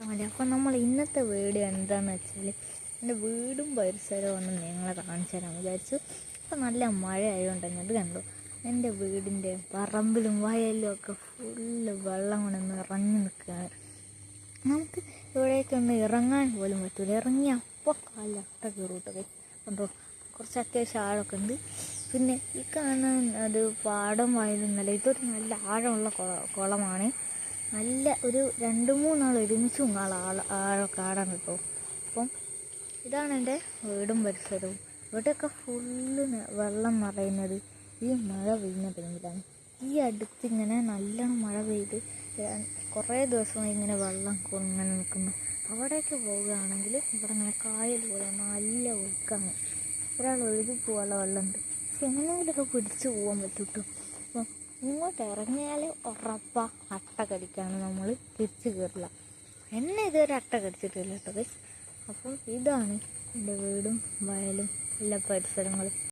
അസ്സലാമു അപ്പോൾ നമ്മൾ ഇന്നത്തെ വീഡിയോ എന്താണെന്ന് വെച്ചാൽ എൻ്റെ വീടും പരിസരവും ഒന്ന് നിങ്ങളെ കാണിച്ചു തരാൻ വിചാരിച്ചു. അപ്പോൾ നല്ല മഴ ആയതുകൊണ്ട് തന്നെ കണ്ടു എൻ്റെ വീടിൻ്റെ പറമ്പിലും വയലിലും ഒക്കെ ഫുള്ള് വെള്ളം കൊണ്ട് നിറഞ്ഞു നിൽക്കുകയാണ്. നമുക്ക് ഇവിടേക്കൊന്ന് ഇറങ്ങാൻ പോലും പറ്റില്ല. ഇറങ്ങി അപ്പോൾ കാലിൽ അട്ട കയറൂട്ടൊക്കെ കണ്ടോ. കുറച്ച് അത്യാവശ്യം ആഴമൊക്കെ ഉണ്ട്. പിന്നെ ഈ കാണാൻ അത് പാടം വയലൊന്നല്ല, ഇതൊരു നല്ല ആഴമുള്ള കുളമാണ്. നല്ല ഒരു 2-3 ആൾ ഒരുമിച്ച് ആഴമൊക്കെ ആടാൻ കേട്ടോ. അപ്പം ഇതാണ് എൻ്റെ വീടും പരിസരവും. ഇവിടെയൊക്കെ ഫുള്ള് വെള്ളം നിറയുന്നത് ഈ മഴ പെയ്യുന്ന ടൈമിലാണ്. ഈ അടുത്ത് ഇങ്ങനെ നല്ലോണം മഴ പെയ്ത് കുറേ ദിവസമായി ഇങ്ങനെ വെള്ളം ഇങ്ങനെ നിൽക്കുന്നു. അവിടേക്ക് പോവുകയാണെങ്കിൽ ഇവിടെ ഇങ്ങനെ കായൽ പോലെ നല്ല ഒഴുക്കാണ്. ഒരാൾ ഒഴുകി പോകാനുള്ള വെള്ളമുണ്ട്. പക്ഷെ എങ്ങനെയെങ്കിലുമൊക്കെ പിടിച്ച് പോകാൻ പറ്റും കേട്ടോ. അപ്പം ഇങ്ങോട്ട് ഇറങ്ങിയാൽ ഉറപ്പാ അട്ട കടിക്കാണ്, നമ്മൾ തിരിച്ച് കയറില്ല. എന്നെ ഇതുവരെ അട്ട കടിച്ചിട്ടില്ല കേട്ടോ ഗൈസ്. അപ്പോൾ ഇതാണ് എൻ്റെ വീടും വയലും എല്ലാ പരിസരങ്ങളും.